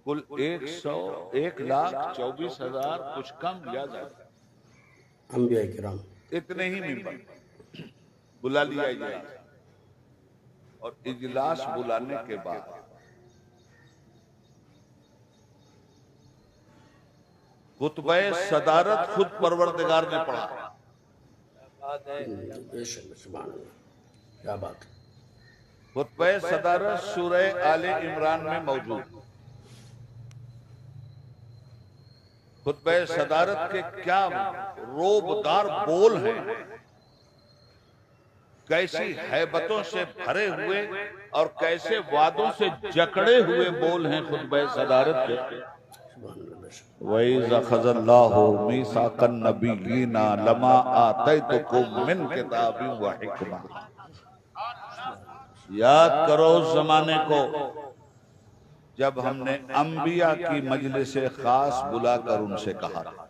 کل 1,24,000 کچھ کم یا زیادہ انبیاء کرام اتنے ہی ممبر بلا لیا اجلاس، اور اجلاس بلانے کے بعد خطبہ صدارت خود پروردگار نے پڑھا۔ بے شک سبحان اللہ، کیا بات ہے۔ خطبہ صدارت سورہ آل عمران میں موجود۔ خطبہ صدارت کے کیا روبدار بول ہیں، کیسی حیبتوں سے بھرے ہوئے اور کیسے وعدوں سے جکڑے ہوئے بول ہیں خطبہ صدارت کے۔ سبحان اللہ، بے شک۔ وَإِذَا خَذَ اللَّهُ مِيثَاقَ النَّبِيِّينَ لَمَا آتَيْتُكُم مِّن كِتَابٍ وَحِكْمَةٍ۔ یاد کرو اس زمانے کو جب ہم نے انبیاء کی مجلس خاص بلا کر ان سے کہا تھا،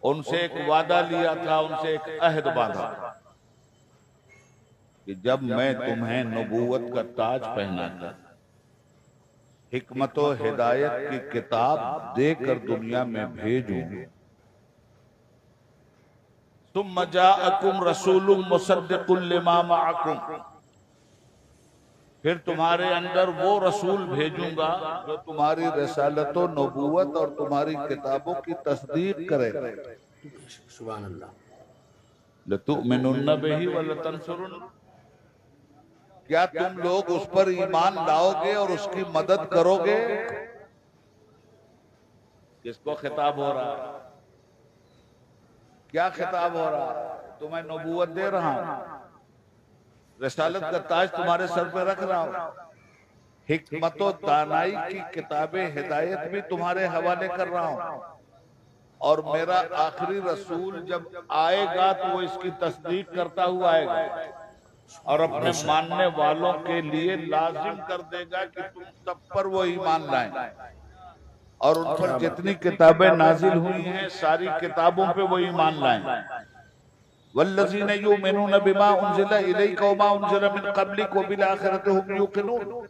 ان سے ایک وعدہ لیا تھا، ان سے ایک عہد باندھا تھا کہ جب میں تمہیں نبوت کا تاج پہنا کر حکمت و ہدایت کی کتاب دے کر دنیا میں بھیجوں، ثم جاءکم رسول مصدق لما معکم، پھر تمہارے اندر وہ رسول بھیجوں گا جو تمہاری رسالت و نبوت اور تمہاری کتابوں کی تصدیق کرے گا۔ سبحان اللہ۔ لَتُؤْمِنُنَّ بِهِ وَلَتَنْصُرُنَّ، کیا تم لوگ اس پر ایمان لاؤ گے اور اس کی مدد کرو گے؟ کس کو خطاب ہو رہا ہے؟ کیا خطاب ہو رہا ہے؟ تمہیں نبوت دے رہا ہوں، رسالت کا تاج تمہارے سر پہ رکھ رہا ہوں، حکمت و دانائی کی کتاب ہدایت بھی تمہارے حوالے کر رہا ہوں، اور میرا آخری رسول جب آئے گا تو وہ اس کی تصدیق کرتا ہوا آئے گا اور اپنے ماننے والوں کے لیے لازم کر دے گا کہ تم سب پر وہ ایمان لائیں، اور ان پر جتنی کتابیں نازل ہوئی ہیں ساری کتابوں پہ وہ ایمان لائیں۔ والذین یؤمنون بما انزل الیک وما انزل من قبلک وبالآخرۃ هم یوقنون۔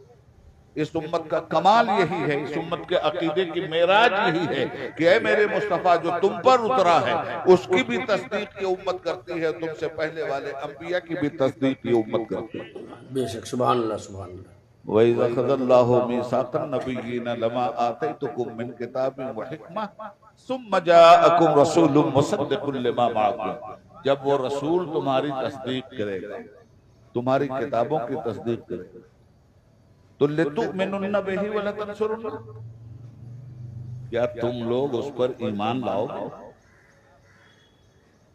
اس امت کا کمال یہی ہے، اس امت کے عقیدے کی معراج یہی ہے کہ اے میرے مصطفیٰ جو تم پر اترا ہے اس کی بھی تصدیق یہ امت کرتی ہے، تم سے پہلے والے انبیاء کی بھی تصدیق یہ امت کرتی ہے۔ بے شک سبحان اللہ، سبحان اللہ۔ وَإِذَا خَذَ اللَّهُ مِيثَاقَ النَّبِيِّينَ لَمَا آتَيْتُكُم مِّن كِتَابٍ وَحِكْمَةٍ ثُمَّ جَاءَكُمْ رَسُولٌ مُصَدِّقٌ لِّمَا مَعَكُمْ، جب وہ رسول تمہاری تصدیق کرے گا، تمہاری کتابوں کی تصدیق کرے گا، تو لِتُؤْمِنُنَّ بِهِ وَلَتَنْصُرُنَّ، کیا تم لوگ اس پر ایمان لاؤ گے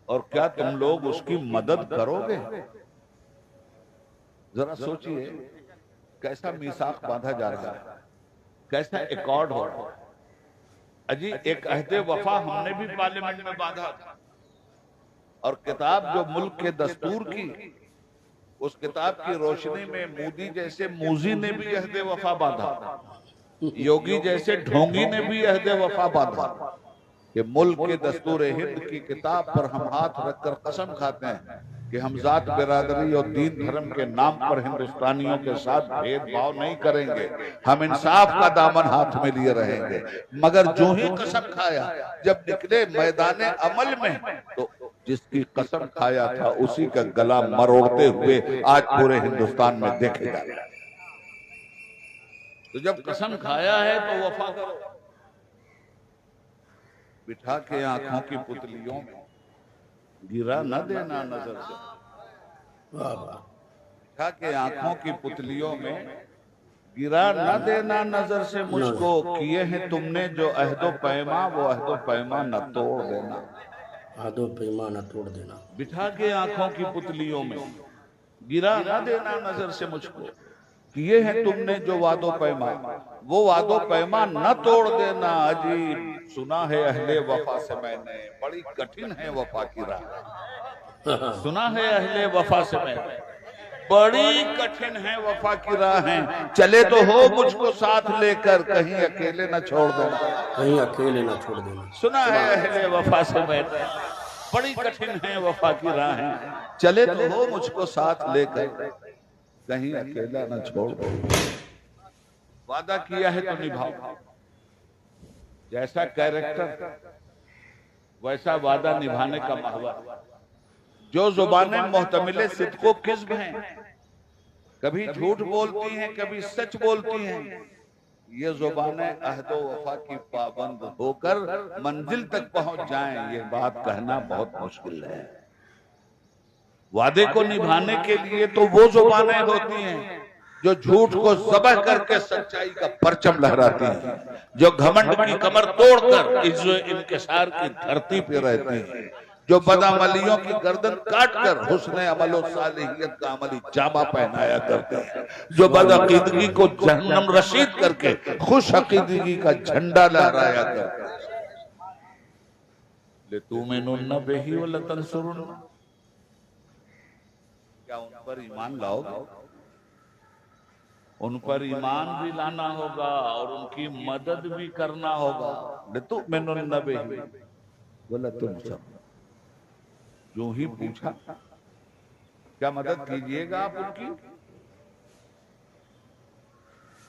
اور کیا تم لوگ اس کی مدد کرو گے؟ ذرا سوچئے کیسا میثاق باندھا جا رہا ہے، کیسا ایکارڈ ہو رہا ہے۔ اجی ایک عہد وفا ہم نے بھی پارلیمنٹ میں باندھا تھا، اور کتاب جو ملک کے دستور کی، اس کتاب کی روشنی میں مودی جیسے موذی نے بھی عہد وفا باندھا، یوگی جیسے ڈھونگی نے بھی عہد وفا باندھا کہ ملک کے دستور ہند کی کتاب پر ہم ہاتھ رکھ کر قسم کھاتے ہیں کہ ہم ذات برادری اور دین دھرم کے نام پر ہندوستانیوں کے ساتھ بھید بھاؤ نہیں کریں گے، ہم انصاف کا دامن ہاتھ میں لیے رہیں گے۔ مگر جو ہی قسم کھایا جب نکلے میدان عمل میں تو جس کی قسم کھایا تھا اسی کا گلا مروڑتے ہوئے آج پورے ہندوستان میں دیکھے جا رہے ہیں۔ تو جب قسم کھایا ہے تو وفا کرو۔ بٹھا کے آنکھوں کی پتلیوں میں گرا نہ دینا نظر سے، بٹھا کے آنکھوں کی پتلیوں میں گرا نہ دینا نظر سے مجھ کو، کیے ہیں تم نے جو عہد و پیما وہ عہد و پیما نہ توڑ دینا۔ عہد و پیما نہ توڑ دینا۔ بٹھا کے آنکھوں کی پتلیوں میں گرا نہ دینا نظر سے مجھ کو، کیے ہیں تم نے جو وعد و پیما وہ وعد و پیما نہ توڑ دینا۔ عجیب سنا ہے اہل وفا سے میں نے، بڑی کٹھن ہے وفا کی راہ، سنا ہے اہل وفا سے میں نے، بڑی کٹھن ہے وفا کی راہیں، چلے تو ہو مجھ کو ساتھ لے کر کہیں اکیلے نہ چھوڑ دینا۔ کہیں اکیلے نہ چھوڑ دینا۔ سنا ہے اہل وفا سے میں نے، بڑی کٹھن ہے وفا کی راہیں، چلے تو ہو مجھ کو ساتھ لے کر کہیں اکیلا نہ چھوڑ دو۔ وعدہ کیا ہے تو نبھاؤ، جیسا کیریکٹر ویسا وعدہ نبھانے کا محور۔ جو زبانیں محتمل صدق و کذب ہیں، کبھی جھوٹ بولتی ہیں کبھی سچ بولتی ہیں، یہ زبانیں عہد و وفا کی پابند ہو کر منزل تک پہنچ جائیں، یہ بات کہنا بہت مشکل ہے۔ وعدے کو نبھانے کے لیے تو وہ زبانیں ہوتی ہیں جو جھوٹ کو ذبح کر کے سچائی کا پرچم لہراتی ہیں، جو گھمنڈ کی کمر توڑ کر عز و انکسار کی دھرتی پہ رہتی ہیں، جو بدعملیوں کی گردن کاٹ کر حسن عمل و صالحیت کا عملی جامہ پہنایا کرتے ہیں، جو بدعقیدگی کو جہنم رسید کر کے خوش عقیدگی کا جھنڈا لہرایا کرتے ہیں۔ لِتُؤْمِنُنَّ بِهِ وَلَتَنْصُرُنَّ، کیا ان پر ایمان لاؤ گے؟ ان پر ایمان بھی لانا ہوگا اور ان کی مدد بھی کرنا ہوگا۔ لِتُؤْمِنُنَّ بِهِ وَلَتَنْصُرُنَّ، جو ہی پوچھا کیا مدد کیجئے گا آپ ان کی،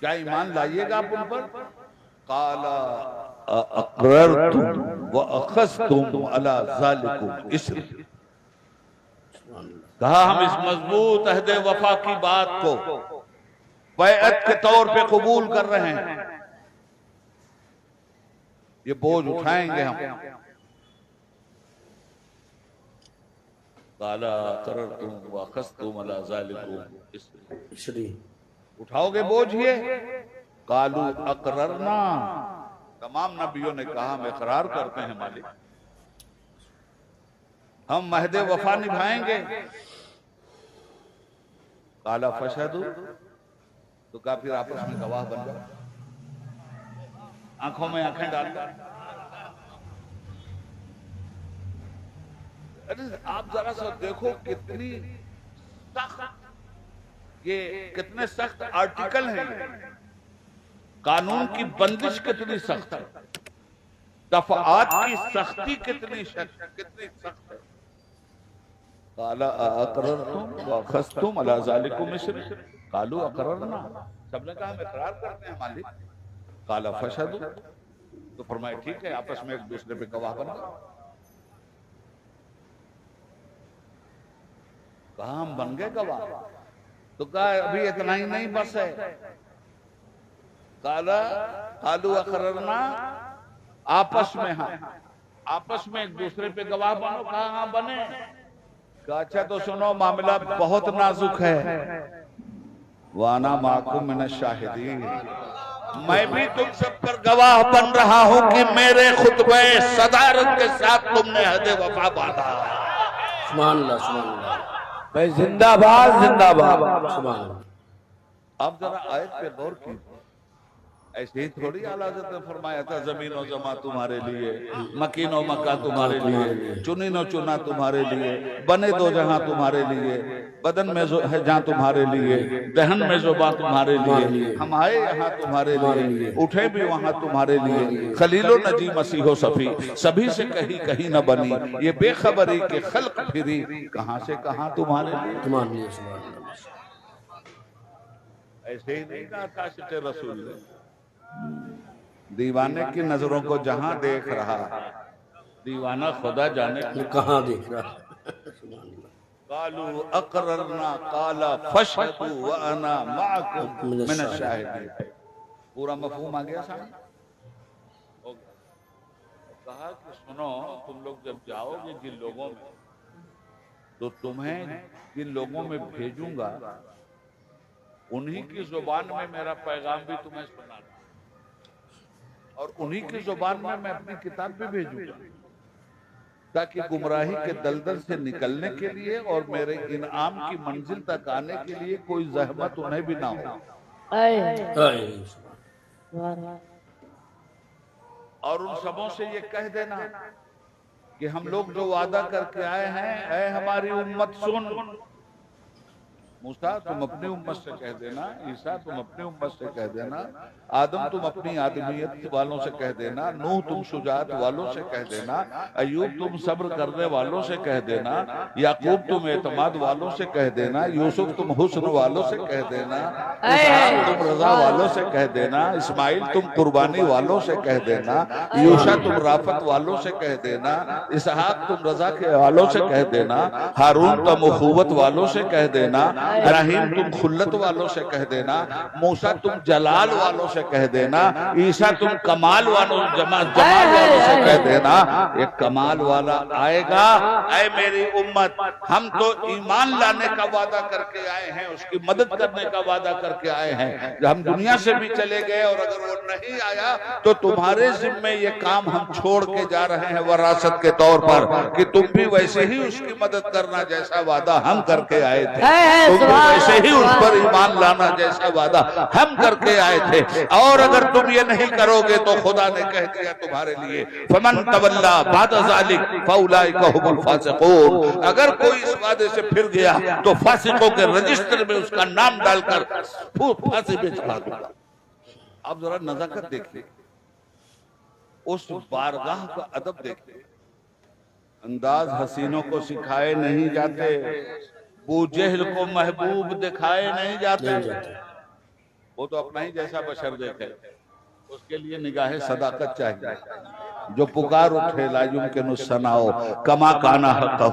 کیا ایمان لائیے گا آپ ان پر؟ قَالَ أَقْرَرْتُمْ وَأَخَذْتُمْ عَلَى ذَلِكُمْ إِصْرِي، کہا ہم اس مضبوط عہد وفا کی بات کو بیعت کے طور پہ قبول کر رہے ہیں، یہ بوجھ اٹھائیں گے ہم۔ قَالَ أَقْرَرْتُمْ وَأَخَذْتُمْ عَلَى ذَلِكُمْ إِصْرِي، اٹھاؤ گے بوجھ یہ؟ قَالُوا أَقْرَرْنَا، تمام نبیوں نے کہا ہم اقرار کرتے ہیں مالک، ہم عہد وفا نبھائیں گے۔ قَالَ فَاشْهَدُوا، تو کہا پھر آپس میں گواہ بن جاؤ، آنکھوں میں آنکھیں ڈال کر۔ آپ ذرا سا دیکھو کتنی سخت، یہ کتنے سخت آرٹیکل ہیں، قانون کی بندش کتنی سخت ہے، دفعات کی سختی کتنی سخت ہے۔ قَالَ أَأَقْرَرْتُمْ وَأَخَذْتُمْ عَلَى ذَلِكُمْ إِصْرِي، قَالُوا أَقْرَرْنَا، سب نے کہا ہم اقرار کرتے ہیں مالک۔ قَالَ فَاشْهَدُوا، تو فرمائے ٹھیک ہے آپس میں ایک دوسرے پہ گواہ بن جاؤ۔ کہا ہم بن گئے گواہ، تو کہا ابھی اتنا ہی نہیں بس ہے۔ قَالُوا أَقْرَرْنَا، آپس میں ہاں، آپس میں ایک دوسرے پہ گواہ بنو، کہا ہاں بنے۔ کہا اچھا تو سنو معاملہ بہت نازک ہے، وَأَنَا مَعَكُمْ مِنَ الشَّاهِدِينَ، میں بھی تم سب پر گواہ بن رہا ہوں کہ میرے خطبہ صدارت کے ساتھ تم نے عہد وفا باندھا۔ سبحان اللہ، سبحان اللہ، بھائی زندہ باد، زندہ باد۔ سبحان اللہ۔ آپ ذرا آیت پہ غور کیجئے، ایسے ہی تھوڑی اعلیٰ حضرت نے فرمایا تھا زمین و زماں تمہارے لیے، مکین و مکہ تمہارے لیے، چنین و چنا تمہارے لیے، بنے دو جہاں تمہارے لیے، بدن میں ہے جہاں تمہارے لیے، دہن میں زباں تمہارے لیے، ہم آئے یہاں تمہارے لیے، اٹھے بھی وہاں تمہارے لیے، خلیل و نجی مسیح و صفی، سبھی سے کہیں نہ بنی، یہ بے خبری کہ خلق پھری، کہاں سے کہاں تمہارے لیے۔ تمہارے لیے، سبحان اللہ۔ ایسے ہی نہیں کہا کاشف رسول نے، دیوانے کی نظروں کو جہاں دیکھ رہا، دیوانہ خدا جانے کہاں دیکھ رہا ہے، سبحان اللہ۔ قالوا اقررنا قال فاشهدوا وانا معكم من الشاهدين، پورا مفہوم آ گیا سامنے۔ کہا کہ سنو تم لوگ جب جاؤ گے جن لوگوں میں، تو تمہیں جن لوگوں میں بھیجوں گا انہی کی زبان میں میرا پیغام بھی تمہیں سنانا، اور انہی کی زبان میں میں اپنی کتاب بھی بھیجوں گا، تاکہ گمراہی کے دلدل سے نکلنے کے لیے اور میرے انعام کی منزل تک آنے کے لیے کوئی زحمت انہیں بھی نہ ہو۔ اور ان سبوں سے یہ کہہ دینا کہ ہم لوگ جو وعدہ کر کے آئے ہیں، اے ہماری امت سن، موسیٰ تم اپنی امت سے کہہ دینا، عیسیٰ تم اپنی امت سے کہہ دینا، آدم تم اپنی آدمیت والوں سے کہہ دینا، نوح تم شجاعت والوں سے کہہ دینا، ایوب تم صبر کرنے والوں سے کہہ دینا، یعقوب تم اعتماد والوں سے کہہ دینا، یوسف تم حسن والوں سے کہہ دینا، اسحاق تم رضا والوں سے کہہ دینا، اسماعیل تم قربانی والوں سے کہہ دینا، یوشع تم رافت والوں سے کہہ دینا، اسحاق تم رضا کے والوں سے کہہ دینا، ہارون تم اخوت والوں سے کہہ دینا، ابراہیم تم خلت والوں سے کہہ دینا، موسیٰ تم جلال والوں سے کہہ دینا، عیسیٰ تم کمال والوں جمال سے کہہ دینا۔ ایک کمال والا آئے گا، اے میری امت ہم تو ایمان لانے کا وعدہ کر کے آئے ہیں، اس کی مدد کرنے کا وعدہ کر کے آئے ہیں، ہم دنیا سے بھی چلے گئے اور اگر وہ نہیں آیا تو تمہارے ذمے یہ کام ہم چھوڑ کے جا رہے ہیں وراثت کے طور پر کہ تم بھی ویسے ہی اس کی مدد کرنا جیسا وعدہ ہم کر کے آئے تھے، تم بھی ویسے ہی اس پر ایمان لانا جیسا وعدہ ہم کر کے آئے تھے، اور اگر تم یہ نہیں کرو گے تو خدا نے کہہ دیا تمہارے لیے فمن تولا بعد ذلک فاولئک هم الفاسقون، اگر کوئی اس وعدے سے پھر گیا تو فاسقوں کے رجسٹر میں اس کا نام ڈال کر پھانسی پہ چڑھا دوں گا۔ اب ذرا نزاکت دیکھیے، اس بارگاہ کا ادب دیکھیے، انداز حسینوں کو سکھائے نہیں جاتے، ابو جہل کو محبوب دکھائے نہیں جاتے، وہ تو اپنا ہی جیسا بشر دیکھے، اس کے لیے نگاہ صداقت چاہیے۔ جو پکار اٹھے لا یمکن الثناء کما کان حقہ،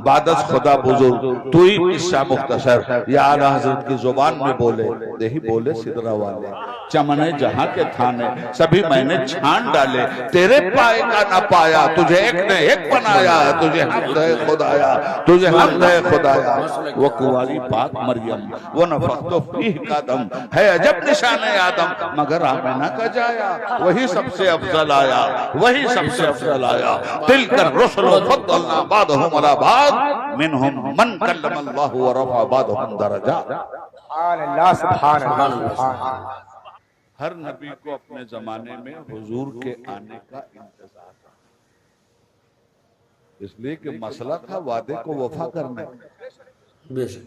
بعد از خدا بزرگ تو ہی قصہ مختصر، یا اعلیٰ حضرت کی زبان میں بولے دیہی بولے سدرہ والے، چمنے جہاں کے تھانے سبھی میں نے چھان ڈالے، تیرے پائے کا نہ پایا، تجھے ایک نے ایک بنایا، تجھے حمد ہے خدایا، تجھے حمد ہے خدایا، وہ کنواری پاک مریم وہ نفخت فیہ کا دم ہے عجب نشان آدم، مگر آمنہ کا جایا وہی سب سے افضل آیا، وہی سب سے افضل آیا، تلک الرسل فضلنا بعضهم على بعض منهم من کلم اللہ ورفع بعضهم درجات۔ سبحان اللہ سبحان اللہ۔ ہر نبی کو اپنے زمانے میں حضور کے آنے کا انتظار تھا، اس لیے کہ مسئلہ تھا وعدے کو وفا کرنے، بے شک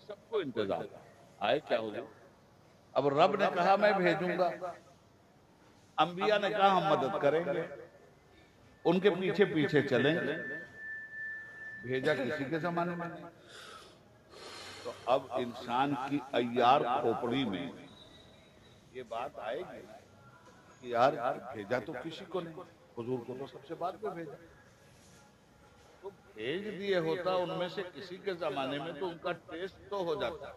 سب کو انتظار تھا، آئے کیا ہو جائے۔ اب رب نے کہا میں بھیجوں گا، انبیاء نے کہا ہم مدد کریں گے، ان کے پیچھے پیچھے چلیں گے، بھیجا کسی کے زمانے میں نہیں۔ تو اب انسان کی ایار کھوپڑی میں یہ بات آئے گی کہ یار بھیجا تو کسی کو نہیں، حضور کو تو سب سے بعد میں بھیجا، تو بھیج دیے ہوتا ان میں سے کسی کے زمانے میں تو ان کا ٹیسٹ تو ہو جاتا،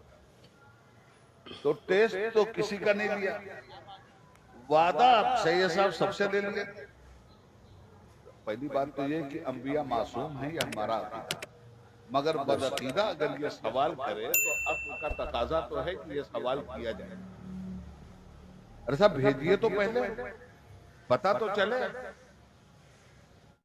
تو ٹیسٹ تو کسی کا نہیں لیا، وعدہ سید صاحب سب سے لے لیا۔ پہلی بات تو یہ کہ انبیاء معصوم ہیں، یہ ہمارا عقیدہ، مگر بدعقیدہ اگر یہ سوال کرے تو عقل کا تقاضا تو ہے کہ یہ سوال کیا جائے۔ ارے صاحب بھیجیے تو پہلے پتہ تو چلے،